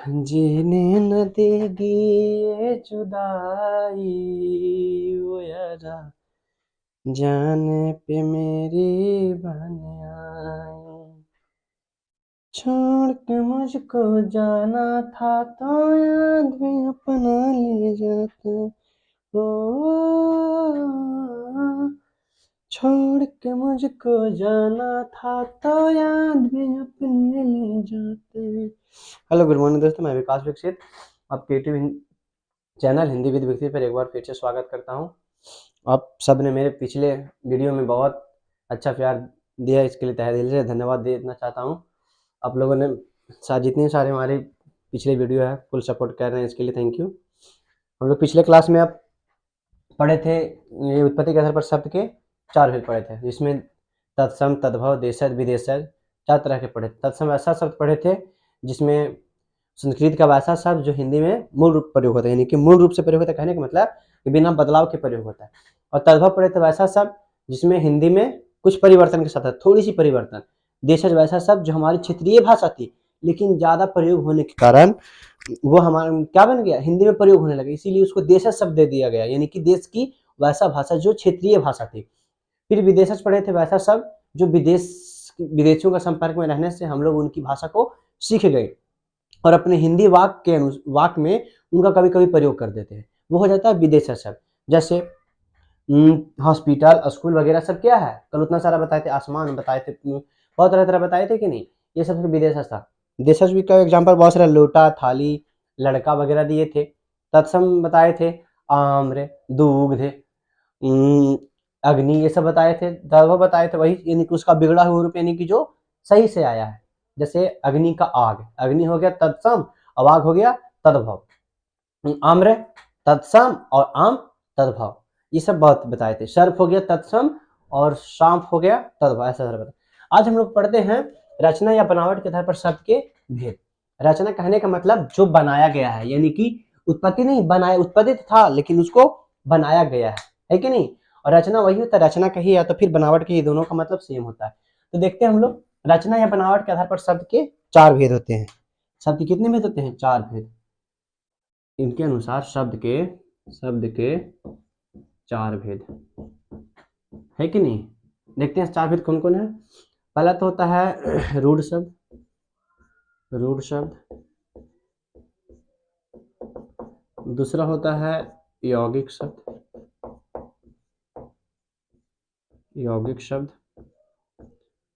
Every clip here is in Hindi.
जीने न देगी ये जुदाई ओ यारा, जाने पे मेरी बन आई। छोड़ के मुझको जाना था तो याद भी अपना ले जाते हो। छोड़ के मुझको जाना था तो याद भी अपने ले जाते। हेलो गुड मॉर्निंग दोस्तों, मैं विकास विकसित आपके यूट्यूब चैनल हिंदी विद विकसित पर एक बार फिर से स्वागत करता हूं। आप सब ने मेरे पिछले वीडियो में बहुत अच्छा प्यार दिया, इसके लिए तहे दिल से धन्यवाद देना चाहता हूं। आप लोगों ने जितने सारे हमारे पिछले वीडियो है फुल सपोर्ट कर रहे हैं, इसके लिए थैंक यू। हम लोग पिछले क्लास में आप पढ़े थे ये उत्पत्ति के आधार पर शब्द के 4 भेद पढ़े थे, जिसमें तत्सम, तद्भव, देशज, विदेशज 4 तरह के पढ़े थे। तत्सम ऐसा शब्द पढ़े थे जिसमें संस्कृत का वैसा शब्द जो हिंदी में मूल रूप प्रयोग होता है, यानी कि मूल रूप से प्रयोग होता है, कहने का मतलब कि बिना बदलाव के प्रयोग होता है। और तद्भव पढ़े थे वैसा शब्द जिसमें हिंदी में कुछ परिवर्तन के साथ थोड़ी सी परिवर्तन। देशज वैसा शब्द जो हमारी क्षेत्रीय भाषा थी लेकिन ज्यादा प्रयोग होने के कारण वो हमारा क्या बन गया, हिंदी में प्रयोग होने लगा, इसीलिए उसको देशज शब्द दे दिया गया, यानी कि देश की वैसा भाषा जो क्षेत्रीय भाषा थी। फिर विदेशज पढ़े थे वैसा शब्द जो विदेशियों का संपर्क में रहने से हम लोग उनकी भाषा को सीख गए और अपने हिंदी वाक्य में उनका कभी कभी प्रयोग कर देते हैं, वो हो जाता है विदेशज शब्द। जैसे हॉस्पिटल, स्कूल वगैरह सब क्या है, कल उतना सारा बताए थे, आसमान बताए थे, बहुत तरह तरह बताए थे कि नहीं, ये सब विदेशज था। देशज भी का एग्जाम्पल बहुत सारा लोटा, थाली, लड़का वगैरह दिए थे। तत्सम बताए थे आम्र, दुग्ध, अग्नि, ये सब बताए थे। तद्भव बताए थे वही, यानी कि उसका बिगड़ा हुआ रूप, यानी कि जो सही से आया है। जैसे अग्नि का आग, अग्नि हो गया तत्सम और आग हो गया तद्भव। आम्र तत्सम और आम तद्भव, ये सब बहुत बताए थे। सर्प हो गया तत्सम और सांप हो गया तद्भव, ऐसा बताया। आज हम लोग पढ़ते हैं रचना या बनावट के आधार पर शब्द के भेद। रचना कहने का मतलब जो बनाया गया है, यानी कि उत्पत्ति नहीं, बनाया, उत्पत्ति था लेकिन उसको बनाया गया है कि नहीं। और रचना वही होता है, रचना कही या तो फिर बनावट कही, दोनों का मतलब सेम होता है। तो देखते हैं हम लोग रचना या बनावट के आधार पर शब्द के 4 भेद होते हैं। शब्द के कितने भेद होते हैं? 4 भेद। इनके अनुसार शब्द के 4 भेद है कि नहीं। देखते हैं 4 भेद कौन कौन है। पहला तो होता है रूढ़ शब्द, रूढ़ शब्द। दूसरा होता है यौगिक शब्द, यौगिक शब्द।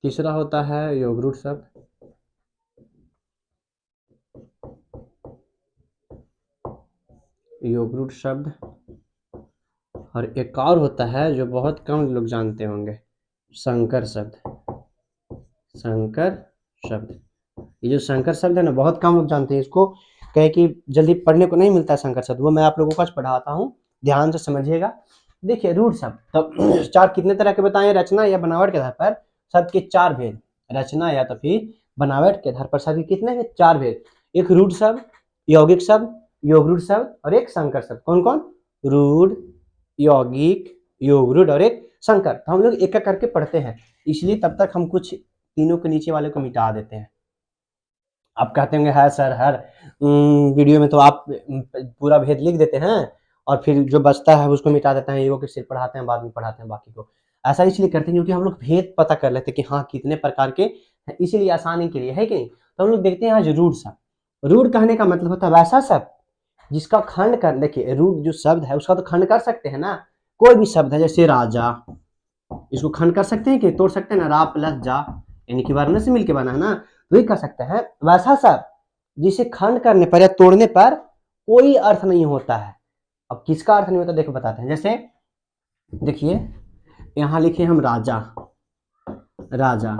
तीसरा होता है योगरूढ़ शब्द। योगरूढ़ शब्द। और एक और होता है जो बहुत कम लोग जानते होंगे, संकर शब्द। संकर शब्द, ये जो संकर शब्द है ना, बहुत कम लोग जानते हैं इसको, कहे कि जल्दी पढ़ने को नहीं मिलता है संकर शब्द, वो मैं आप लोगों को आज पढ़ाता हूँ, ध्यान से समझिएगा। देखिए रूढ़ शब्द, तो 4 कितने तरह के बताएं, रचना या बनावट के आधार पर शब्द के 4 भेद। रचना या तो फिर बनावट के आधार पर शब्द कितने भेद? 4 भेद। एक रूढ़ शब्द, यौगिक शब्द, योगरूढ़ शब्द और एक संकर शब्द। कौन कौन? रूढ़, यौगिक, योगरूढ़ और एक संकर। तो हम लोग एक एक करके पढ़ते हैं, इसलिए तब तक हम कुछ तीनों के नीचे वाले को मिटा देते हैं। आप कहते होंगे है सर, हर वीडियो में तो आप पूरा भेद लिख देते हैं और फिर जो बचता है उसको मिटा देते हैं, एगो के सिर्फ पढ़ाते हैं, बाद में पढ़ाते हैं बाकी को। ऐसा इसलिए करते हैं क्योंकि हम लोग भेद पता कर लेते हैं कि हाँ कितने प्रकार के हैं, इसीलिए आसानी के लिए, है कि नहीं। तो हम लोग देखते हैं आज रूढ़ शब्द। रूढ़ कहने का मतलब होता है वैसा शब्द जिसका खंड कर, देखिए रूढ़ जो शब्द है उसका तो खंड कर सकते हैं ना, कोई भी शब्द है जैसे राजा, इसको खंड कर सकते हैं कि तोड़ सकते हैं ना, रा प्लस जा, यानी कि वर्ण से मिलके बना है ना, वही कर सकते हैं। वैसा शब्द जिसे खंड करने पर या तोड़ने पर कोई अर्थ नहीं होता है। अब किसका अर्थ नहीं होता देखो बताते हैं। जैसे देखिए यहाँ लिखे हम राजा, राजा,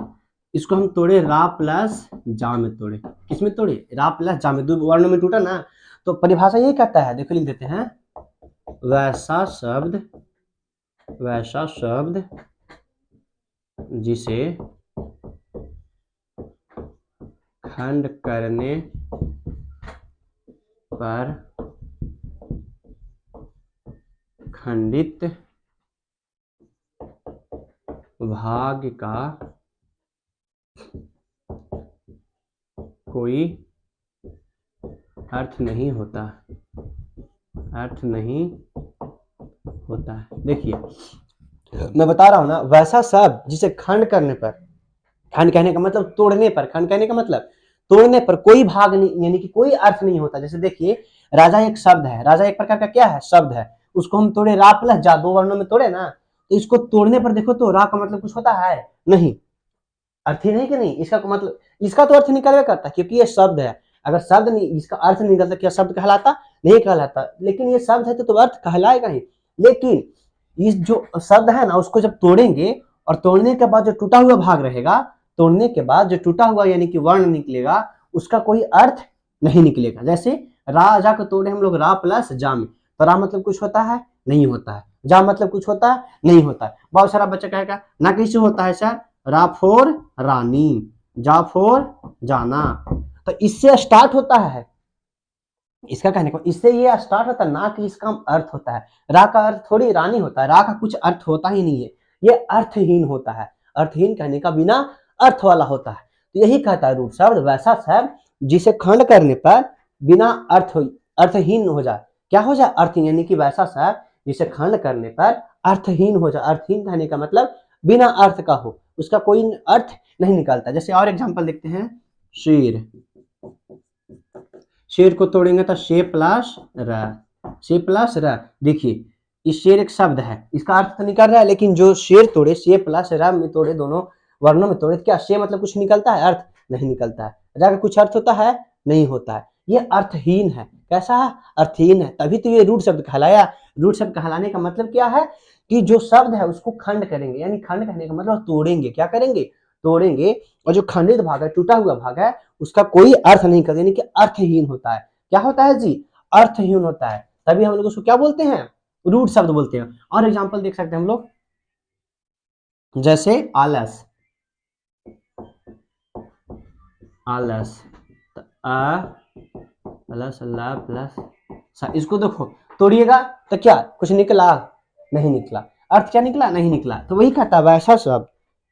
इसको हम तोड़े रा प्लस जा में तोड़े। किसमें तोड़े? रा प्लस जा में, दो वर्ण में टूटा ना, तो परिभाषा यही कहता है, देखो लिख देते हैं, वैसा शब्द, वैसा शब्द जिसे खंड करने पर खंडित भाग का कोई अर्थ नहीं होता, अर्थ नहीं होता है। देखिए मैं बता रहा हूं ना, वैसा शब्द जिसे खंड करने पर, खंड कहने का मतलब तोड़ने पर, खंड कहने का मतलब तोड़ने पर कोई भाग नहीं, यानी कि कोई अर्थ नहीं होता। जैसे देखिए राजा एक शब्द है, राजा एक प्रकार का क्या है, शब्द है। उसको हम तोड़े, रा प्लस जा, दो वर्णों में तोड़े ना, तो इसको तोड़ने पर देखो तो रा का मतलब कुछ होता है नहीं, अर्थ ही नहीं कि नहीं, इसका मतलब इसका तो अर्थ निकलवे करता क्योंकि ये शब्द है। अगर शब्द नहीं, इसका अर्थ नहीं निकलता, क्या शब्द कहलाता, नहीं कहलाता। लेकिन ये शब्द है तो अर्थ कहलाएगा ही। लेकिन इस जो शब्द है ना, उसको जब तोड़ेंगे और तोड़ने के बाद जो टूटा हुआ भाग रहेगा, तोड़ने के बाद जो टूटा हुआ यानी कि वर्ण निकलेगा, उसका कोई अर्थ नहीं निकलेगा। जैसे राजा को तोड़े हम लोग रा प्लस जा में, तो रा मतलब कुछ होता है, नहीं होता है। जा मतलब कुछ होता है, नहीं होता है। बहुत सारा बच्चा कहेगा ना कैसे होता है सर, रा फोर रानी, जा फोर जाना, तो इससे स्टार्ट होता है। इसका कहने को इससे ये स्टार्ट होता है, ना कि इसका अर्थ होता है। रा का अर्थ थोड़ी रानी होता है, रा का कुछ अर्थ होता ही नहीं है, ये अर्थहीन होता है। अर्थहीन कहने का बिना अर्थ वाला होता है। तो यही कहता है रूट शब्द वैसा शब्द जिसे खंड करने पर बिना अर्थहीन हो जाए। क्या हो जाए, अर्थहीन, यानी कि वैसा शब्द जिसे खंड करने पर अर्थहीन हो जाए। अर्थहीन कहने का मतलब बिना अर्थ का हो, उसका कोई अर्थ नहीं निकलता। जैसे और एग्जांपल देखते हैं, शेर, शेर को तोड़ेंगे तो शे प्लस र, शे प्लस र। देखिए इस शेर एक शब्द है, इसका अर्थ तो निकल रहा है, लेकिन जो शेर तोड़े, शे प्लस र में तोड़े, दोनों वर्णों में तोड़े, क्या शे मतलब कुछ निकलता है, अर्थ नहीं निकलता है। र का कुछ अर्थ होता है, नहीं होता है। ये अर्थहीन है। कैसा है, अर्थहीन है। तभी तो ये रूट शब्द कहलाया। रूट शब्द कहलाने का मतलब क्या है कि जो शब्द है उसको खंड करेंगे, यानी खंड करने का मतलब तोड़ेंगे। क्या करेंगे, तोड़ेंगे। और जो खंडित भाग है, टूटा हुआ भाग है, उसका कोई अर्थ नहीं करते, यानी कि अर्थहीन होता है। क्या होता है जी, अर्थहीन होता है। तभी हम लोग उसको क्या बोलते हैं, रूट शब्द बोलते हैं। और एग्जांपल देख सकते हैं हम लोग, जैसे आलस, आलस, प्लस ला प्लस, इसको देखो तोड़िएगा तो क्या कुछ निकला, नहीं निकला। अर्थ क्या निकला, नहीं निकला। तो वही कहता है वैसा शब्द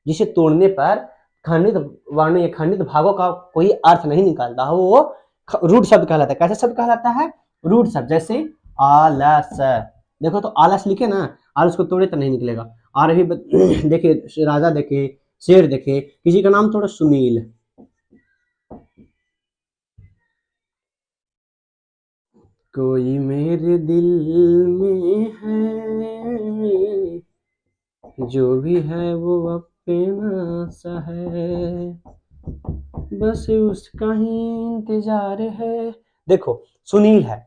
जिसे तोड़ने पर खंडित वर्ण या खंडित भागों का कोई अर्थ नहीं निकलता, वो रूट शब्द कहलाता है। कैसा शब्द कहलाता है, रूट शब्द। जैसे आलस, देखो तो आलस लिखे ना, आलस को तोड़े तो नहीं निकलेगा। और भी देखिए राजा देखे, शेर देखे, किसी का नाम थोड़ा सुनील, कोई मेरे दिल में है, जो भी है वो अपना सा है, बस उसका ही इंतजार है। देखो सुनील है,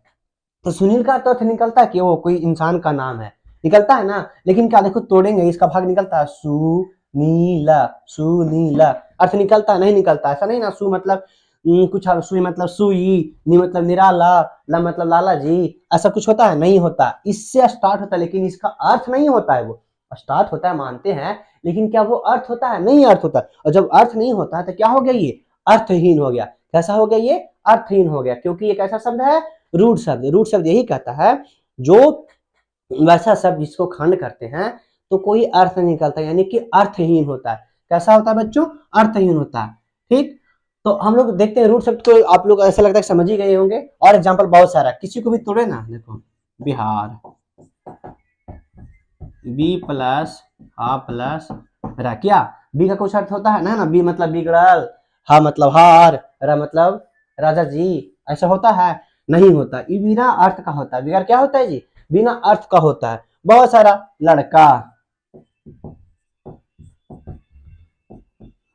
तो सुनील का तो अर्थ निकलता है कि वो कोई इंसान का नाम है, निकलता है ना। लेकिन क्या देखो तोड़ेंगे, इसका भाग निकलता है सुनीला, सुनीला, अर्थ निकलता है, नहीं निकलता। ऐसा नहीं ना, सु मतलब कुछ, सुई मतलब सुई, नी मतलब निराला, ला मतलब लाला जी, ऐसा कुछ होता है, नहीं होता। इससे स्टार्ट होता है, लेकिन इसका अर्थ नहीं होता है। वो स्टार्ट होता है मानते हैं, लेकिन क्या वो अर्थ होता है, नहीं अर्थ होता। और जब अर्थ नहीं होता है तो क्या हो गया, ये अर्थहीन हो गया। कैसा हो गया, ये अर्थहीन हो गया, क्योंकि ये कैसा शब्द है, रूट शब्द। रूट शब्द यही कहता है जो वैसा शब्द जिसको खंड करते हैं तो कोई अर्थ नहीं निकलता, यानी कि अर्थहीन होता है। कैसा होता है बच्चों, अर्थहीन होता है। ठीक, तो हम लोग देखते हैं रूट शब्द को, आप लोग ऐसा लगता है समझ ही गए होंगे। और एग्जांपल बहुत सारा, किसी को भी तोड़े ना, देखो बिहार, बी प्लस हा प्लस रा, क्या बी का कुछ अर्थ होता है ना, बी मतलब बिगड़ल, हा मतलब हार, रा मतलब राजा जी, ऐसा होता है, नहीं होता। ये बिना अर्थ का होता है। बिगड़ क्या होता है जी, बिना अर्थ का होता है। बहुत सारा, लड़का,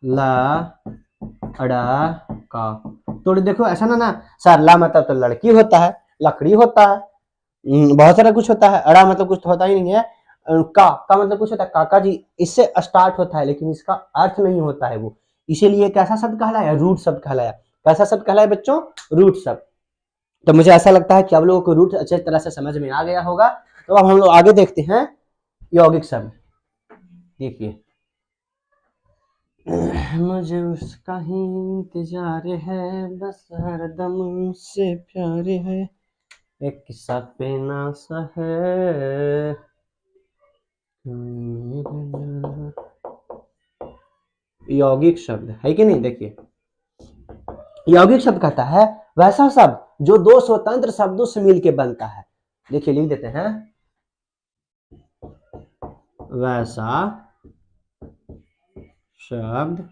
ला अड़ा का, तो देखो ऐसा ना ना सर, ला मतलब तो लड़की होता है, लकड़ी होता है, बहुत सारा कुछ होता है। अड़ा मतलब कुछ तो होता ही नहीं है। का मतलब कुछ होता है, काका जी, इससे स्टार्ट होता है, लेकिन इसका अर्थ नहीं होता है वो। इसीलिए कैसा शब्द कहलाया, रूट शब्द कहलाया। कैसा शब्द कहलाया बच्चों, रूट शब्द। तो मुझे ऐसा लगता है कि आप लोगों को रूट अच्छे तरह से समझ में आ गया होगा। तो अब हम लोग आगे देखते हैं यौगिक शब्द। देखिए, मुझे उसका ही इंतजार है, बस हरदम उससे प्यार है, एक सपना सा है। यौगिक शब्द है कि नहीं, देखिए यौगिक शब्द कहता है वैसा शब्द जो दो स्वतंत्र शब्दों से मिलकर बनता है। देखिए लिख देते हैं, वैसा शब्द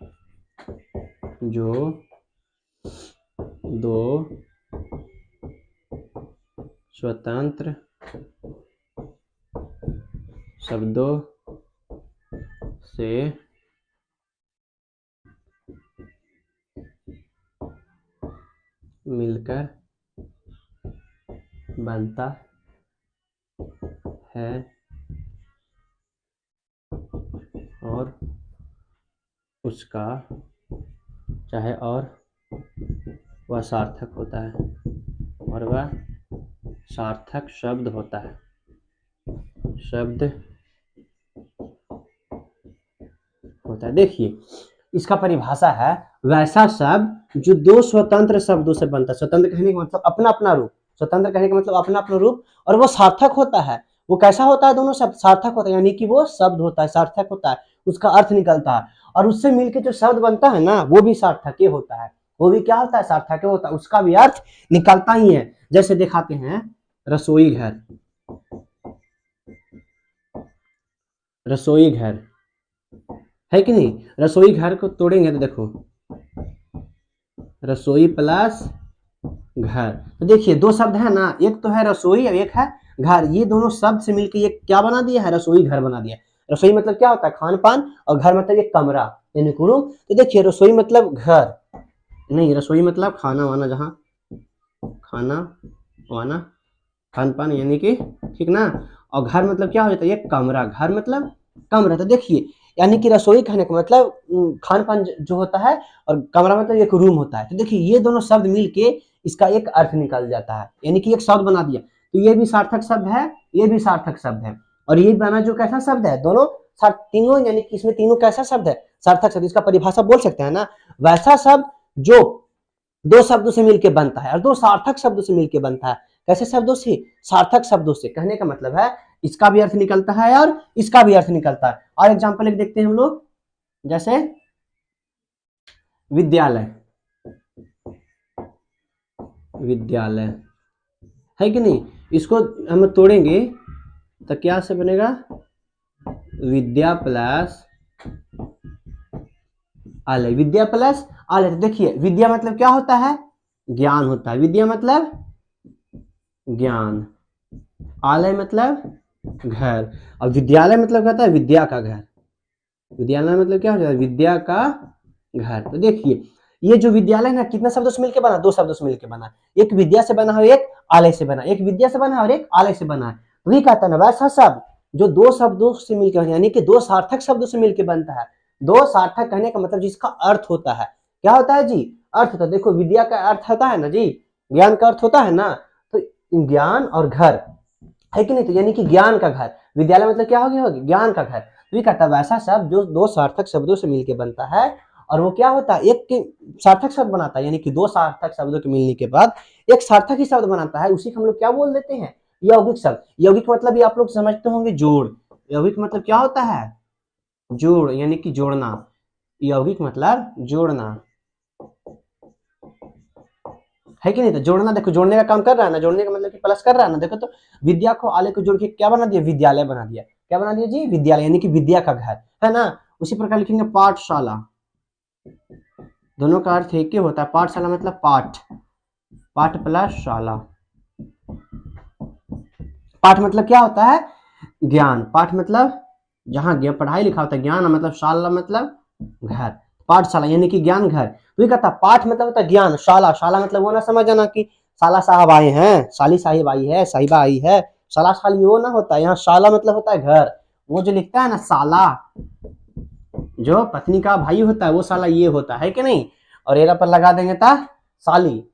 जो दो स्वतंत्र शब्दों से मिलकर बनता है और उसका और वह सार्थक होता है, और वह सार्थक शब्द होता है। देखिए इसका परिभाषा है वैसा शब्द जो दो स्वतंत्र शब्दों से बनता है। स्वतंत्र कहने का मतलब अपना अपना रूप, स्वतंत्र कहने का मतलब अपना अपना रूप, और वो सार्थक होता है। वो कैसा होता है? दोनों शब्द सार्थक होता है, यानी कि वो शब्द होता है, सार्थक होता है, उसका अर्थ निकलता है, और उससे मिलकर जो शब्द बनता है ना वो भी सार्थक होता है। वो भी क्या होता है? सार्थक होता है, उसका भी अर्थ निकलता ही है। जैसे दिखाते हैं, रसोई घर, रसोई घर है कि नहीं? रसोई घर को तोड़ेंगे तो देखो रसोई प्लस घर, तो देखिए दो शब्द है ना, एक तो है रसोई और एक है घर। ये दोनों शब्द से मिलकर ये क्या बना दिया है? रसोई घर बना दिया। रसोई मतलब क्या होता है? खान पान, और घर मतलब एक कमरा यानी रूम। तो देखिए रसोई मतलब घर नहीं, रसोई मतलब खाना वाना, जहाँ खाना वाना खान पान यानी कि, ठीक ना। और घर मतलब क्या हो जाता है? एक कमरा, घर मतलब कमरा। तो देखिए यानी कि रसोई कहने का मतलब खान पान जो होता है, और कमरा मतलब एक रूम होता है। तो देखिए ये दोनों शब्द मिलके इसका एक अर्थ निकल जाता है, यानी कि एक शब्द बना दिया। तो ये भी सार्थक शब्द है, ये भी सार्थक शब्द है, और ये बना जो कैसा शब्द है? दोनों तीनों, यानी कि इसमें तीनों कैसा शब्द है? सार्थक शब्द। इसका परिभाषा बोल सकते हैं ना, वैसा शब्द जो दो शब्दों से मिलकर बनता है और दो सार्थक शब्दों से मिलकर बनता है। कैसे शब्दों से? सार्थक शब्दों से। कहने का मतलब है इसका भी अर्थ निकलता है और इसका भी अर्थ निकलता है। और एग्जांपल एक देखते हैं हम लोग, जैसे विद्यालय, विद्यालय है कि नहीं? इसको हम तोड़ेंगे तो क्या से बनेगा? विद्या प्लस आलय, विद्या प्लस आलय। तो देखिए विद्या मतलब क्या होता है? ज्ञान होता है। विद्या मतलब ज्ञान, आलय मतलब घर, और विद्यालय मतलब कहता है विद्या का घर। विद्यालय मतलब क्या हो जाता है? विद्या का घर। तो देखिए ये जो विद्यालय ना कितना शब्दों से मिलकर बना? दो शब्दों से मिलकर बना। एक विद्या से बना है, एक आलय से बना। एक विद्या से बना है और एक आलय से बना है। वही कहता है ना वैसा शब्द जो दो शब्दों से मिलकर, यानी कि दो सार्थक शब्दों से मिलकर बनता है। दो सार्थक कहने का मतलब जिसका अर्थ होता है, क्या होता है जी? अर्थ होता है। देखो विद्या का अर्थ होता है ना जी, ज्ञान का अर्थ होता है ना। तो ज्ञान और घर है कि नहीं? तो यानी कि ज्ञान का घर। विद्यालय मतलब क्या हो गया? ज्ञान का घर। तो ये कहता है वैसा शब्द जो दो सार्थक शब्दों से मिलकर बनता है, और वो क्या होता है? एक के सार्थक शब्द बनाता है, यानी कि दो सार्थक शब्दों के मिलने के बाद एक सार्थक ही शब्द बनाता है। उसी को हम लोग क्या बोल देते हैं? यौगिक शब्द। यौगिक मतलब ये आप लोग समझते होंगे, जोड़। यौगिक मतलब क्या होता है? जोड़, यानी कि जोड़ना। यौगिक मतलब जोड़ना है कि नहीं? तो जोड़ना, देखो जोड़ने का काम कर रहा है ना, जोड़ने का मतलब कि प्लस कर रहा है ना। देखो तो विद्या को आलय को जोड़ के क्या बना दिया? विद्यालय बना दिया। क्या बना दिया जी? विद्यालय, यानी कि विद्या का घर है ना। उसी प्रकार लिखेंगे पाठशाला, दोनों का अर्थ एक ही होता है। पाठशाला मतलब पाठ, पाठ प्लस शाला। पाठ मतलब क्या होता है? ज्ञान। पाठ मतलब जहां पढ़ाई लिखा होता है, ज्ञान मतलब शाला मतलब घर। पाठशाला यानी कि ज्ञान घर। तो ये कहता पाठ मतलब होता है ज्ञान, शाला, शाला मतलब वो ना समझ जाना कि साला साहब आए हैं, साली साहिब आई है, साहिबा आई है, साला साली वो ना होता है। यहाँ शाला मतलब होता है घर। वो जो लिखता है ना साला, जो पत्नी का भाई होता है वो साला ये होता है कि नहीं? और एरा पर लगा देंगे ता साली,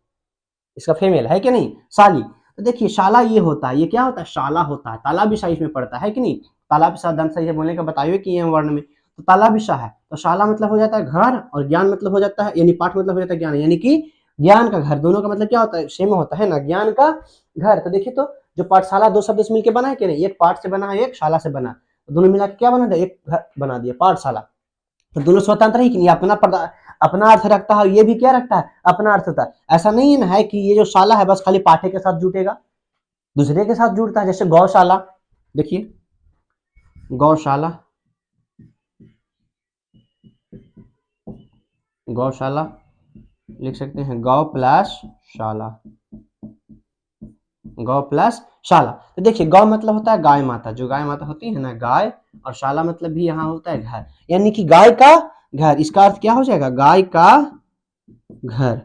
इसका फीमेल है कि नहीं? साली। तो देखिए शाला ये होता है, ये क्या होता है? शाला होता है। ताला भी शाही में पड़ता है कि नहीं? ताला भी शाह दंत सही है बोलने का बताइए कि ये वर्ण में, तो ताला भी शाह है। तो शाला मतलब हो जाता है घर, और ज्ञान मतलब हो जाता है, यानी पाठ मतलब हो जाता है ज्ञान, यानी कि ज्ञान का घर। दोनों का मतलब क्या होता है? सेम होता है ना, ज्ञान का घर। तो देखिए तो जो पाठशाला दो शब्द से मिलकर बना है कि नहीं? एक पाठ से बना है, एक शाला से बना, तो दोनों मिला के क्या बना था? एक घर बना दिया, पाठशाला। तो दोनों स्वतंत्र ही कि नहीं? अपना अपना अर्थ रखता है, ये भी क्या रखता है, अपना अर्थ होता है। ऐसा नहीं है ना है कि ये जो शाला है बस खाली पाठे के साथ जुटेगा, दूसरे के साथ जुड़ता है। जैसे गौशाला, देखिए गौशाला, गौशाला लिख सकते हैं गौ प्लस शाला, गौ प्लस शाला। तो देखिए गौ मतलब होता है गाय माता, जो गाय माता होती है ना गाय, और शाला मतलब भी यहाँ होता है घर, यानी कि गाय का घर। इसका अर्थ क्या हो जाएगा, गाय का घर,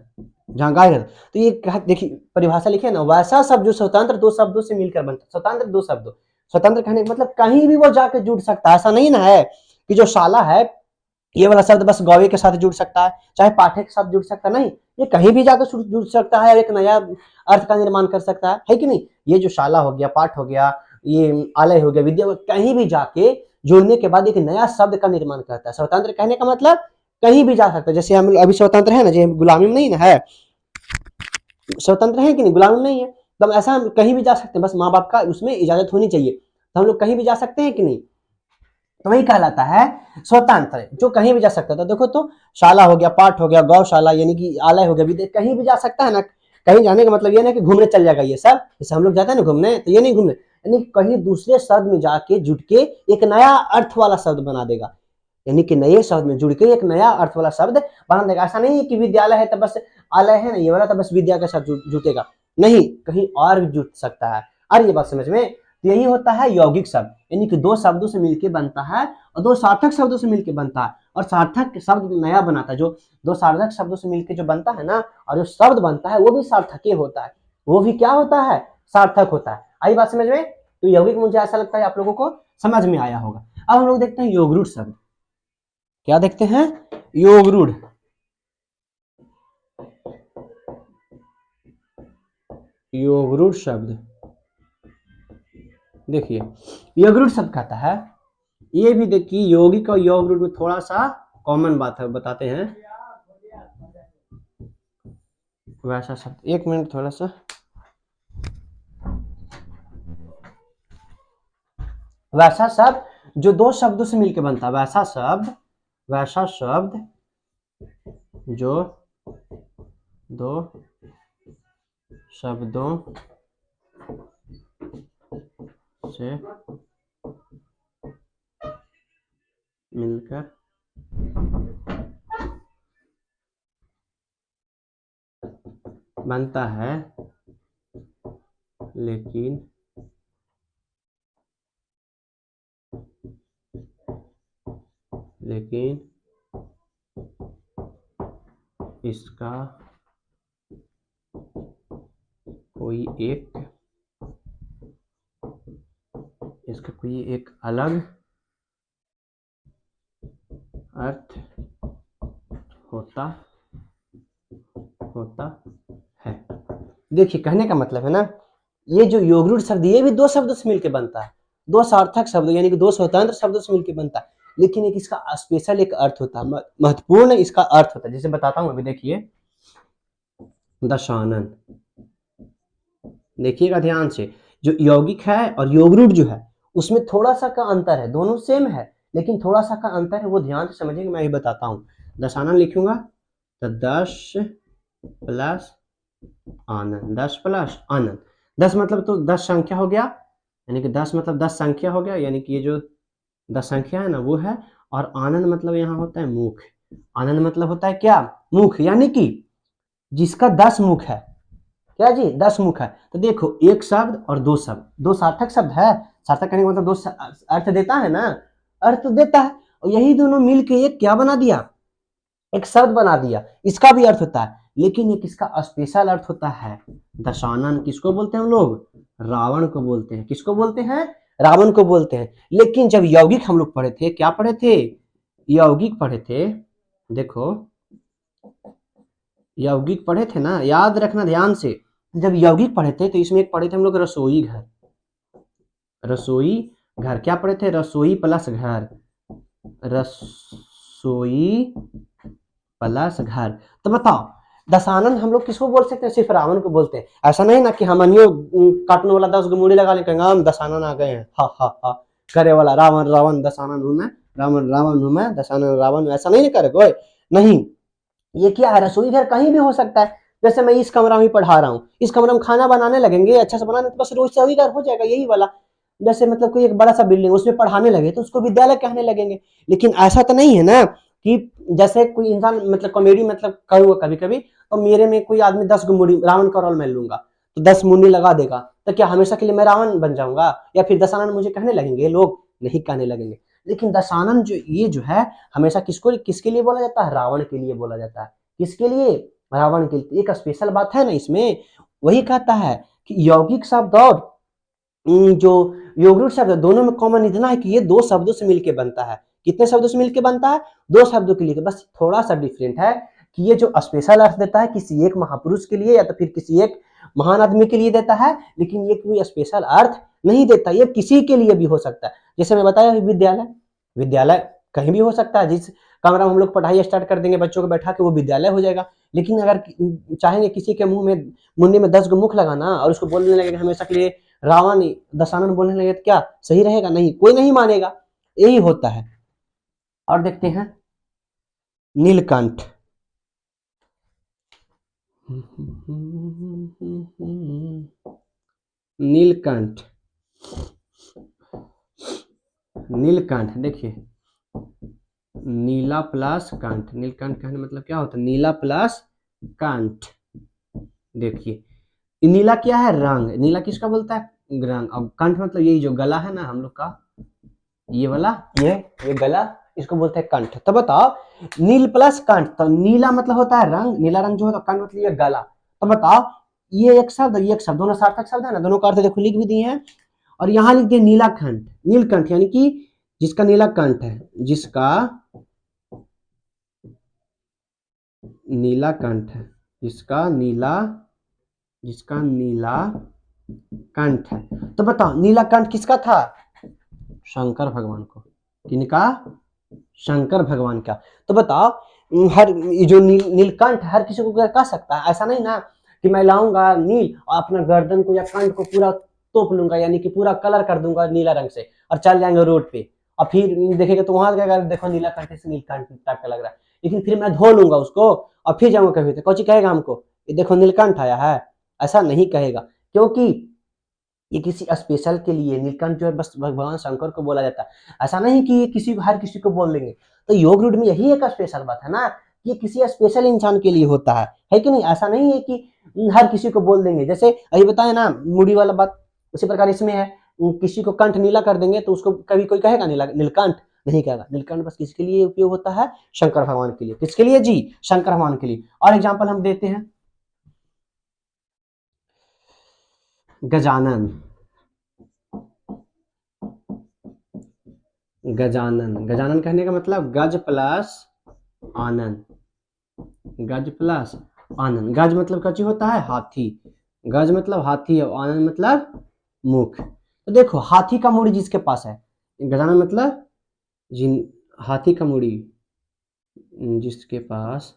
जहाँ गाय घर। तो ये देखिए परिभाषा लिखे ना, वैसा शब्द जो स्वतंत्र दो शब्दों से मिलकर बनता, स्वतंत्र दो शब्दों, स्वतंत्र कहने का मतलब कहीं भी वो जाकर जुड़ सकता है। ऐसा नहीं ना है कि जो शाला है ये वाला शब्द बस गौवे के साथ जुड़ सकता है, चाहे पाठे के साथ जुड़ सकता है, नहीं, ये कहीं भी जाकर जुड़ सकता है, एक नया अर्थ का निर्माण कर सकता है कि नहीं। ये जो शाला हो गया, पाठ हो गया, ये आलय हो गया, विद्या, कहीं भी जाके जुड़ने के बाद एक नया शब्द का निर्माण करता है। स्वतंत्र कहने का मतलब कहीं भी जा सकता है। जैसे हम अभी स्वतंत्र है ना, जैसे गुलामी में नहीं ना है, स्वतंत्र है कि नहीं, गुलामी में नहीं है, तो हम ऐसा कहीं भी जा सकते हैं, बस माँ बाप का उसमें इजाजत होनी चाहिए, तो हम लोग कहीं भी जा सकते हैं कि नहीं, तो वही कहलाता है स्वतंत्र, जो कहीं भी जा सकता था। देखो तो शाला हो गया, पाठ हो गया, गौशाला यानी कि आलय हो गया, विद्या, कहीं भी जा सकता है ना। कहीं जाने का मतलब ये ना कि घूमने चल जाएगा ये सब, जैसे हम लोग जाते हैं ना घूमने, तो ये नहीं घूमने, यानी कहीं दूसरे शब्द में जाके जुट के एक नया अर्थ वाला शब्द बना देगा, यानी कि नए शब्द में जुड़ के एक नया अर्थ वाला शब्द बना देगा। ऐसा नहीं है कि विद्यालय है तो बस आलय है ना ये वाला तो बस विद्या के साथ जुटेगा, नहीं, कहीं और भी जुट सकता है। और ये बात समझ में, तो यही होता है यौगिक शब्द, यानी कि दो शब्दों से मिलकर बनता है और दो सार्थक शब्दों से मिलकर बनता है, और सार्थक शब्द नया बनाता है। जो दो सार्थक शब्दों से मिलकर जो बनता है ना, और जो शब्द बनता है वो भी सार्थक होता है, वो भी क्या होता है, सार्थक होता है। आई बात समझ में। तो यौगिक मुझे ऐसा लगता है आप लोगों को समझ में आया होगा। अब हम लोग देखते हैं योगरूढ़ शब्द। क्या देखते हैं, योगरूढ़, योगरूढ़ शब्द। देखिए योगरूढ़ शब्द कहता है, ये भी देखिए यौगिक और योगरूढ़ में थोड़ा सा कॉमन बात है, बताते हैं। वैसा शब्द, एक मिनट थोड़ा सा, वैसा शब्द जो दो शब्दों से मिलकर बनता है, वैसा शब्द, वैसा शब्द जो दो शब्दों से मिलकर बनता है लेकिन इसका कोई एक अलग अर्थ होता है। देखिए कहने का मतलब है ना, ये जो योगरूढ़ शब्द ये भी दो शब्दों से मिलकर बनता है, दो सार्थक शब्द यानी कि दो स्वतंत्र शब्दों से मिलकर बनता है, लेकिन एक इसका स्पेशल एक अर्थ होता है, महत्वपूर्ण इसका अर्थ होता है। जैसे बताता हूं अभी, देखिए दशानन, देखिएगा ध्यान से, जो यौगिक है और योगरूढ़ जो है उसमें थोड़ा सा का अंतर है, दोनों सेम है लेकिन थोड़ा सा का अंतर है, वो ध्यान से समझिएगा, मैं ही बताता हूँ। दशानन लिखूंगा तो 10 प्लस आनंद, 10 प्लस आनंद, 10 मतलब तो 10 संख्या हो गया, यानी कि 10 मतलब 10 संख्या हो गया, यानी कि ये जो 10 संख्या है ना वो है, और आनंद मतलब यहाँ होता है मुख, आनंद मतलब होता है क्या, मुख, यानी कि जिसका 10 मुख है, क्या जी 10 मुख है। तो देखो एक शब्द और दो शब्द, दो सार्थक शब्द है, सार्थक कहने का मतलब दो अर्थ देता है ना, अर्थ देता है, और यही दोनों मिलके एक क्या बना दिया, एक शब्द बना दिया, इसका भी अर्थ होता है, लेकिन एक इसका स्पेशल अर्थ होता है। दशानन किसको बोलते हैं हम लोग, रावण को बोलते हैं, किसको बोलते हैं, रावण को बोलते हैं। लेकिन जब यौगिक हम लोग पढ़े थे, क्या पढ़े थे, यौगिक पढ़े थे, देखो यौगिक पढ़े थे ना, याद रखना ध्यान से, जब यौगिक पढ़े थे तो इसमें एक पढ़े थे हम लोग रसोई घर, रसोई घर क्या पढ़े थे, रसोई प्लस घर, रसोई प्लस घर। तो बताओ दशानन हम लोग किसको बोल सकते हैं, सिर्फ रावण को बोलते हैं। ऐसा नहीं ना कि हम अन्यों काटने वाला 10 गो मूड़ी लगा ले कहेंगे हम दशानन आ गए हैं, हा हा हा करे वाला, रावण रावण दशानन हूं मैं, रावण रावण हूं मैं, दशानन रावण, ऐसा नहीं करे कोई, नहीं, ये क्या है, रसोई घर कहीं भी हो सकता है। जैसे मैं इस कमरा में पढ़ा रहा हूँ, इस कमरा में खाना बनाने लगेंगे, अच्छा से बनाने, तो बस रसोई घर हो जाएगा यही वाला। जैसे मतलब कोई एक बड़ा सा बिल्डिंग उसमें पढ़ाने लगे तो उसको विद्यालय कहने लगेंगे। लेकिन ऐसा तो नहीं है ना कि जैसे कोई इंसान मतलब कॉमेडी मतलब करूँगा कभी कभी, तो मेरे में कोई आदमी 10 मुंडी रावण का रोल मैं लूंगा, तो 10 मुंडी लगा देगा, तो क्या हमेशा के लिए मैं रावण बन जाऊंगा, या फिर दशानन मुझे कहने लगेंगे लोग? नहीं कहने लगेंगे। लेकिन दशानन जो ये जो है हमेशा किसको किसके लिए बोला जाता है? रावण के लिए बोला जाता है। किसके लिए? रावण के लिए। एक स्पेशल बात है ना इसमें, वही कहता है कि यौगिक शब्द और जो योगरूट शब्द है, दोनों में कॉमन इतना है कि ये दो शब्दों से मिलकर बनता है। कितने शब्दों से मिलकर बनता है? दो शब्दों के लिए। बस थोड़ा सा डिफरेंट है कि ये जो स्पेशल अर्थ देता है किसी एक महापुरुष के लिए या तो फिर किसी एक महान आदमी के लिए देता है, लेकिन ये कोई स्पेशल अर्थ नहीं देता, ये किसी के लिए भी हो सकता है। जैसे मैं बताया विद्यालय, विद्यालय कहीं भी हो सकता है। जिस कमरा में हम लोग पढ़ाई स्टार्ट कर देंगे बच्चों को बैठा के, वो विद्यालय हो जाएगा। लेकिन अगर चाहेंगे किसी के मुंह में मुंडी में 10 गो मुख लगाना और उसको बोलने लगेगा हमेशा के लिए रावण दशानन बोलने लगे, तो क्या सही रहेगा? नहीं, कोई नहीं मानेगा। यही होता है। और देखते हैं नीलकंठ। नीलकंठ, नीलकंठ देखिए, नीला प्लस कंठ, नीलकंठ कहने मतलब क्या होता है? नीला प्लस कंठ। देखिए नीला क्या है? रंग। नीला किसका बोलता है? रंग। अब कंठ मतलब यही जो गला है ना हम लोग का, ये वाला, ये गला, इसको बोलते हैं कंठ। तो बताओ नील प्लस कंठ, तो नीला मतलब होता है रंग, नीला रंग जो होता है, कंठ मतलब ये गला। तो बताओ ये एक शब्द ये एक शब्द दोनों सार्थक शब्द है ना, दोनों का अर्थ देखो लिख भी दिए हैं। और यहाँ लिख दिए नीलाकंठ, नीलकंठ यानी कि जिसका नीला कंठ है, जिसका नीला कंठ है, जिसका नीला कंठ है। तो बताओ नीला कंठ किसका था? शंकर भगवान को। किनका? शंकर भगवान का। तो बताओ हर जो नीलकंठ हर किसी को कह सकता है, ऐसा नहीं ना कि मैं लाऊंगा नील और अपना गर्दन को या कंठ को पूरा तोप लूंगा, यानी कि पूरा कलर कर दूंगा नीला रंग से और चल जाएंगे रोड पे, और फिर देखेगा तो वहां क्या, देखो नीला कंठ से नीलकंठ टाइप का लग रहा है, लेकिन फिर मैं धो लूंगा उसको और फिर जाऊंगा कभी, तो कौची कहेगा हमको? ये देखो नीलकंठ आया है, ऐसा नहीं कहेगा। क्योंकि ये किसी स्पेशल के लिए नीलकंठ जो है बस भगवान शंकर को बोला जाता है। ऐसा नहीं कि ये किसी हर किसी को बोल देंगे। तो योग रूट में यही एक स्पेशल बात है ना, ये किसी स्पेशल इंसान के लिए होता है कि नहीं? ऐसा नहीं है कि हर किसी को बोल देंगे। जैसे अभी बताया ना मुड़ी वाला बात, उसी प्रकार इसमें है, किसी को कंठ नीला कर देंगे तो उसको कभी कोई कहेगा नीला नीलकंठ? नहीं कहेगा। नीलकंठ बस किसके लिए उपयोग होता है? शंकर भगवान के लिए। किसके लिए जी? शंकर भगवान के लिए। और एग्जाम्पल हम देते हैं गजानन। गजानन, गजानन कहने का मतलब गज प्लस आनंद, गज प्लस आनंद। गज मतलब कची होता है? हाथी। गज मतलब हाथी और आनंद मतलब मुख। तो देखो हाथी का मुड़ी जिसके पास है, गजानन मतलब जिन हाथी का मुड़ी जिसके पास,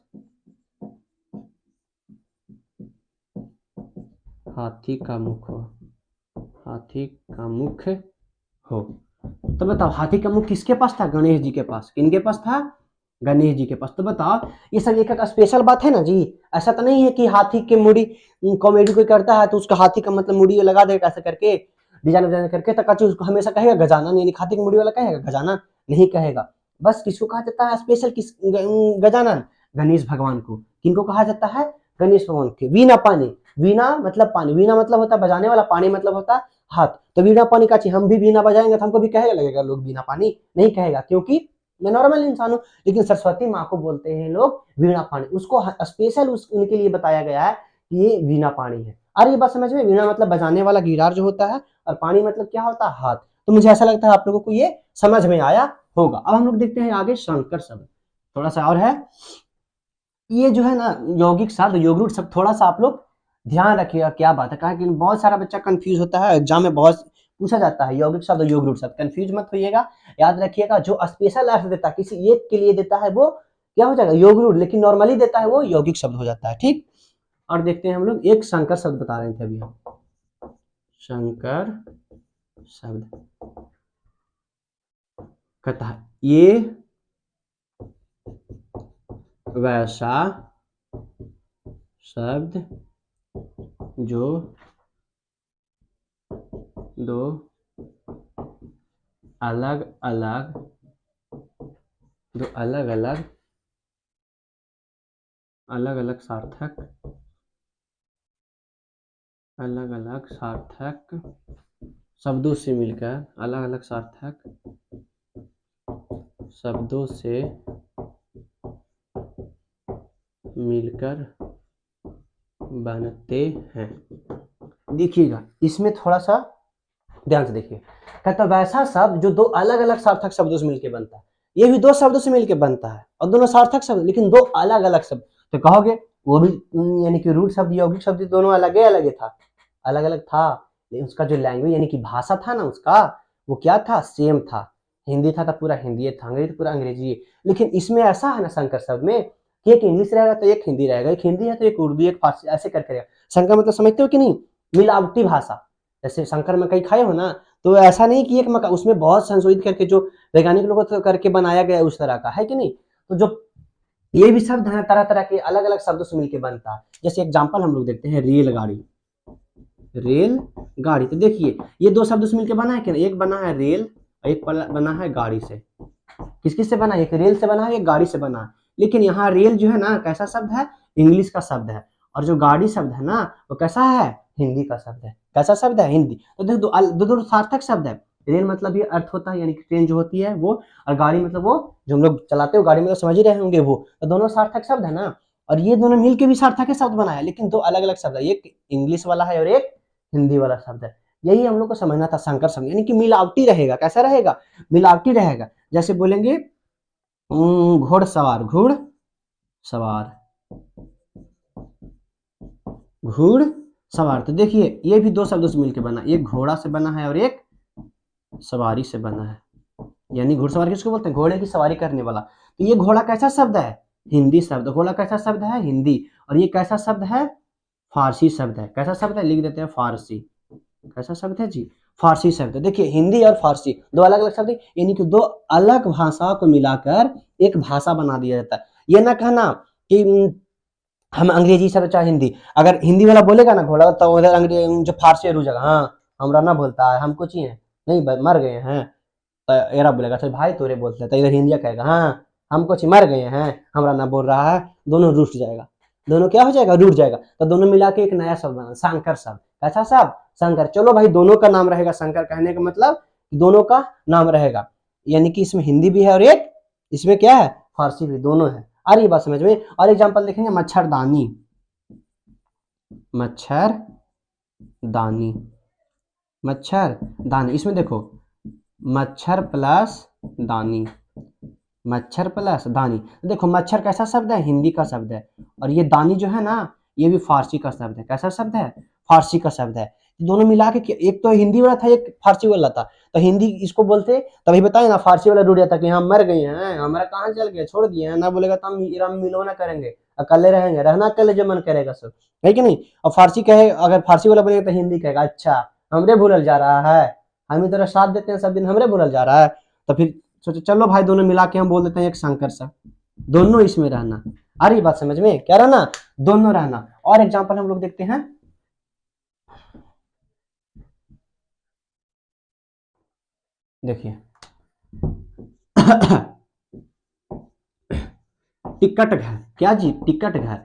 हाथी का मुख हो, हाथी का मुख हो। तो बताओ हाथी का मुख किसके पास था? गणेश जी के पास। किनके पास था? गणेश जी के पास। तो बताओ ये सब एक स्पेशल बात है ना जी। ऐसा तो नहीं है कि हाथी के मुड़ी कॉमेडी कोई करता है तो उसका हाथी का मतलब मुड़ी लगा देगा ऐसा करके, डिजाइन डिजाइन करके, तो कचू उसको हमेशा कहेगा गजानन, यानी हाथी की मुड़ी वाला कहेगा गजानन? नहीं कहेगा। बस किसको कहा जाता है स्पेशल? किस गजानन? गणेश भगवान को। किनको कहा जाता है? गणेश भगवान के। वीणा पानी, वीणा मतलब पानी, वीणा मतलब होता है बजाने वाला, पानी मतलब होता है हाथ। तो वीणा पानी का चीज, हम भी वीणा बजाएंगे तो हमको भी कहेगा लगेगा लोग वीणा पानी? नहीं कहेगा, क्योंकि मैं नॉर्मल इंसान हूँ। लेकिन सरस्वती माँ को बोलते हैं लोग वीणा पानी, उसको स्पेशल उनके लिए बताया गया है कि ये वीणा पानी है। अरे ये बात समझ में? वीणा मतलब बजाने वाला गिटार जो होता है, और पानी मतलब क्या होता है? हाथ। तो मुझे ऐसा लगता है आप लोगों को ये समझ में आया होगा। अब हम लोग देखते हैं आगे शंकर शब्द, थोड़ा सा और है। ये जो है ना यौगिक शब्द, योगरूट शब्द, थोड़ा सा आप लोग ध्यान रखिएगा क्या बात है, कारण कि बहुत सारा बच्चा कंफ्यूज होता है, एग्जाम में बहुत पूछा जाता है यौगिक शब्द और योगरूट शब्द। कंफ्यूज मत होइएगा, याद रखिएगा जो स्पेशल अर्थ देता है किसी एक के लिए देता है वो क्या हो जाएगा? योगरूट। लेकिन नॉर्मली देता है वो यौगिक शब्द हो जाता है। ठीक। और देखते हैं हम लोग एक शंकर शब्द बता रहे थे अभी हम, शंकर शब्द कहता है ये वैसा शब्द जो दो अलग अलग सार्थक शब्दों से मिलकर बनते हैं। देखिएगा इसमें थोड़ा सा ध्यान से देखिए, कहता वैसा शब्द जो दो अलग अलग सार्थक शब्दों से मिलकर बनता है। ये भी दो शब्दों से मिलकर बनता है और दोनों सार्थक शब्द, लेकिन दो अलग अलग शब्द। तो कहोगे वो भी यानी कि रूट शब्द यौगिक शब्द दोनों अलग था, लेकिन उसका जो लैंग्वेज यानी कि भाषा था ना उसका, वो क्या था, सेम था। हिंदी था तो पूरा हिंदी था, अंग्रेजी तो पूरा अंग्रेजी। लेकिन इसमें ऐसा है ना संकर शब्द में कि एक इंग्लिश रहेगा तो एक हिंदी रहेगा, एक हिंदी है तो एक उर्दू, एक फारसी, ऐसे करके रहेगा। संकर मतलब समझते हो कि नहीं, मिलावटी भाषा। जैसे शंकर मकई खाए हो ना, तो ऐसा नहीं कि एक मका, उसमें बहुत संशोधित करके जो वैज्ञानिक लोगों तो करके बनाया गया उस तरह का है कि नहीं। तो जो ये भी शब्द है तरह तरह के अलग अलग शब्दों से मिलकर बनता है। जैसे एग्जांपल हम लोग देखते हैं रेलगाड़ी। तो देखिए ये दो शब्दों से मिलकर बना है कि नहीं, एक बना है रेल और एक बना है गाड़ी से। किस किस से बना है, एक रेल से बना है, एक गाड़ी से बना है। लेकिन यहाँ रेल जो है ना कैसा शब्द है, इंग्लिश का शब्द है, और जो गाड़ी शब्द है ना वो कैसा है, हिंदी का शब्द है। कैसा शब्द है, हिंदी। तो देखो दो सार्थक शब्द है। रेल मतलब ये अर्थ होता है यानी कि ट्रेन जो होती है वो, और गाड़ी मतलब वो जो हम लोग चलाते हो गाड़ी मतलब समझ ही रहे होंगे वो। तो दोनों सार्थक शब्द है ना, और ये दोनों मिलके भी सार्थक शब्द बनाया, लेकिन दो अलग अलग शब्द है, एक इंग्लिश वाला है और एक हिंदी वाला शब्द है। यही हम लोग को समझना था संकर शब्द, यानी कि मिलावटी रहेगा। कैसा रहेगा, मिलावटी रहेगा। जैसे बोलेंगे घुड़सवार, घुड़सवार। तो देखिए ये भी दो शब्दों से मिलकर बना, एक घोड़ा से बना है और एक सवारी से बना है। यानी घुड़सवार किसको बोलते हैं, घोड़े की सवारी करने वाला। तो ये घोड़ा कैसा शब्द है, हिंदी शब्द। घोड़ा कैसा शब्द है, हिंदी। और ये कैसा शब्द है, फारसी शब्द है। कैसा शब्द है, लिख देते हैं फारसी। कैसा शब्द है जी, फारसी शब्द। देखिए हिंदी और फारसी दो अलग अलग शब्द, यानी कि दो अलग भाषाओं को मिलाकर एक भाषा बना दिया जाता है। ये ना कहना कि हम अंग्रेजी शब्द चाहे हिंदी, अगर हिंदी वाला बोलेगा ना घोड़ा तो उधर अंग्रेजी जो फारसी रुक जाएगा, हाँ हमरा ना बोलता है, हम कुछ ही है नहीं मर गए हैं। तो एरा बोलेगा तो भाई तोरे बोलते हैं, तो इधर हिंदिया कहेगा हाँ हम कुछ मर गए हैं, हमरा ना बोल रहा है। दोनों रूठ जाएगा, दोनों क्या हो जाएगा, रूठ जाएगा। तो दोनों मिला के एक नया शब्द बना, संकर शब्द। कैसा शब्द, शंकर। चलो भाई दोनों का नाम रहेगा शंकर, कहने का मतलब दोनों का नाम रहेगा, यानी कि इसमें हिंदी भी है और एक इसमें क्या है, फारसी भी, दोनों है। आ रही बात समझ में। और एग्जांपल देखेंगे, मच्छरदानी। मच्छरदानी, इसमें देखो मच्छर प्लस दानी, मच्छर प्लस दानी। देखो मच्छर कैसा शब्द है, हिंदी का शब्द है, और ये दानी जो है ना ये भी फारसी का शब्द है। कैसा शब्द है, फारसी का शब्द है। दोनों मिला के एक तो हिंदी वाला था एक फारसी वाला था, तो हिंदी इसको बोलते तभी बताए ना, फारसी वाला रूठ जाता कि हम मर गए हैं, हमारा कहाँ चल गया, छोड़ दिए हैं ना, बोलेगा तो हम मिलो ना करेंगे, अकेले रहेंगे, रहना अकेले जो मन करेगा सब, है कि नहीं। और फारसी कहे, अगर फारसी वाला बोलेगा तो हिंदी कहेगा अच्छा हमरे भूलल जा रहा है, हम ही तेरा साथ देते हैं सब दिन, हमरे भूलल जा रहा है। तो फिर सोचो चलो भाई दोनों मिला के हम बोल देते हैं एक संकर सा, दोनों इसमें रहना। आ रही बात समझ में, क्या रहना, दोनों रहना। और एग्जांपल हम लोग देखते हैं, देखिए टिकट घर, क्या जी, टिकट घर,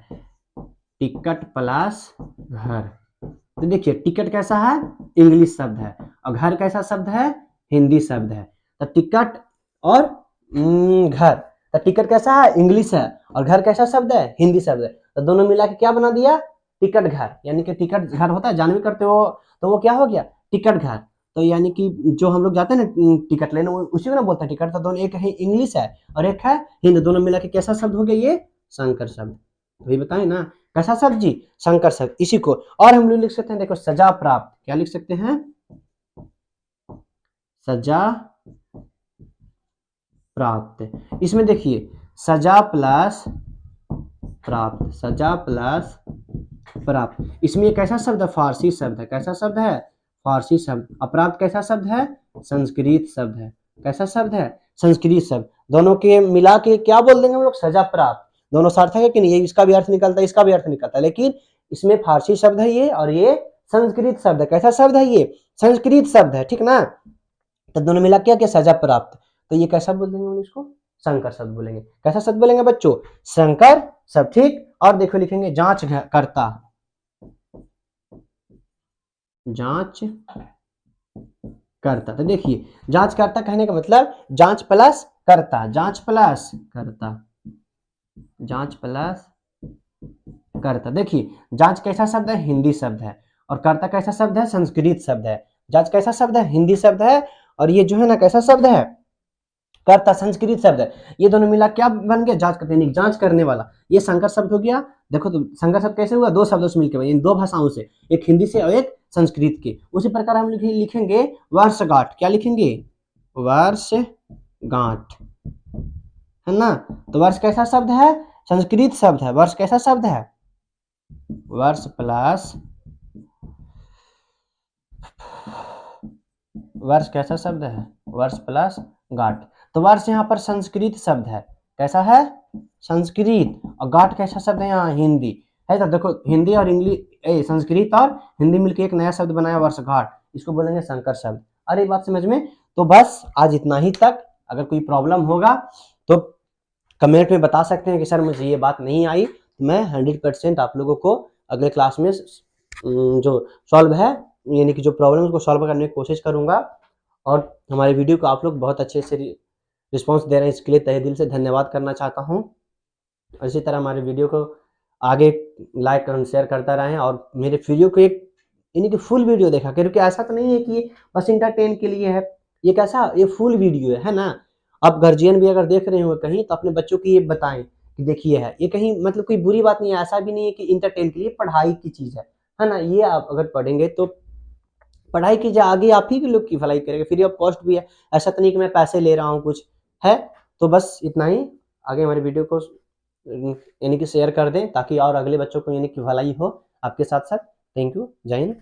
टिकट प्लस घर। तो देखिए टिकट कैसा है, इंग्लिश शब्द है, और घर कैसा शब्द है, हिंदी शब्द है। तो टिकट और घर, तो टिकट कैसा है, इंग्लिश है, और घर कैसा शब्द है, हिंदी शब्द है। तो दोनों मिला के क्या बना दिया, टिकट घर। यानी कि टिकट घर होता है, जानवी करते हो, तो वो क्या हो गया, टिकट घर। तो यानी कि जो हम लोग जाते हैं ना टिकट लेने, उसी को ना बोलते हैं टिकट। तो दोनों, एक है इंग्लिश है और एक है हिंदी, दोनों मिला के कैसा शब्द हो गया, ये संकर शब्द। अभी बताए ना कैसा शब्द जी, संकर शब्द। इसी को और हम लोग लिख सकते हैं, देखो सजा प्राप्त, क्या लिख सकते हैं, सजा प्राप्त। इसमें देखिए सजा प्लस प्राप्त, सजा प्लस प्राप्त। इसमें एक ऐसा शब्द है, फारसी शब्द है। कैसा शब्द है, फारसी शब्द। अप्राप्त कैसा शब्द है, संस्कृत शब्द है। कैसा शब्द है, संस्कृत शब्द। दोनों के मिला के क्या बोल देंगे हम लोग, सजा प्राप्त। दोनों सार्थक है कि नहीं, ये इसका भी अर्थ निकलता है, इसका भी अर्थ निकलता है, लेकिन इसमें फारसी शब्द है ये और ये संस्कृत शब्द है। कैसा शब्द है ये? संस्कृत शब्द है, ठीक ना। तो दोनों मिला क्या सजा प्राप्त, तो ये कैसा बोलेंगे हम इसको? संकर शब्द बोलेंगे। कैसा शब्द बोलेंगे बच्चों? संकर शब्द, ठीक। और देखो लिखेंगे जांच करता, जांच करता। तो देखिए जांच करता कहने का मतलब जांच प्लस करता, जांच प्लस करता, जांच प्लस करता। देखिए जांच कैसा शब्द है? हिंदी शब्द है। और करता कैसा शब्द है? संस्कृत शब्द है। जांच कैसा शब्द है? हिंदी शब्द है। और ये जो है ना कैसा शब्द है? करता संस्कृत शब्द है। ये दोनों मिला क्या बन गया? जांच करते, जांच करने वाला। ये संकर शब्द हो गया। देखो तो संकर शब्द कैसे हुआ? दो शब्दों से मिलकर, इन दो भाषाओं से, एक हिंदी से और एक संस्कृत के। उसी प्रकार हम लिखेंगे वर्षगांठ। क्या लिखेंगे? वर्षगांठ, है ना। तो वर्ष कैसा शब्द है? संस्कृत शब्द है। वर्ष कैसा शब्द है? वर्ष प्लस, वर्ष कैसा शब्द है? वर्ष प्लस गांठ। तो वर्ष यहाँ पर संस्कृत शब्द है। कैसा है? संस्कृत। और गांठ कैसा शब्द है? यहाँ हिंदी है। तो देखो हिंदी और इंग्लिश, संस्कृत और हिंदी मिलकर एक नया शब्द बनाया वर्षगांठ, इसको बोलेंगे संकर शब्द। अरे बात समझ में? तो बस आज इतना ही तक। अगर कोई प्रॉब्लम होगा तो कमेंट में बता सकते हैं कि सर मुझे ये बात नहीं आई। मैं 100% आप लोगों को अगले क्लास में जो सॉल्व है, यानी कि जो प्रॉब्लम उसको सॉल्व करने की कोशिश करूंगा। और हमारे वीडियो को आप लोग बहुत अच्छे से रिस्पांस दे रहे हैं, इसके लिए तहे दिल से धन्यवाद करना चाहता हूं। इसी तरह हमारे वीडियो को आगे लाइक और शेयर करता रहें, और मेरे वीडियो को एक यानी कि फुल वीडियो देखा, क्योंकि ऐसा तो नहीं है कि बस इंटरटेन के लिए है। ये कैसा, ये फुल वीडियो है ना। अब गार्जियन भी अगर देख रहे हो कहीं तो अपने बच्चों को ये बताएं कि देखिए है, ये कहीं मतलब कोई बुरी बात नहीं है, ऐसा भी नहीं है कि इंटरटेन के लिए, पढ़ाई की चीज है ना। ये आप अगर पढ़ेंगे तो पढ़ाई कीजिए, आगे आप ही के लोग की भलाई करेंगे, फ्री ऑफ कॉस्ट भी है। ऐसा तो नहीं कि मैं पैसे ले रहा हूँ कुछ, है। तो बस इतना ही। आगे हमारे वीडियो को यानी कि शेयर कर दें ताकि और अगले बच्चों को यानी कि भलाई हो आपके साथ साथ। थैंक यू, जय हिंद।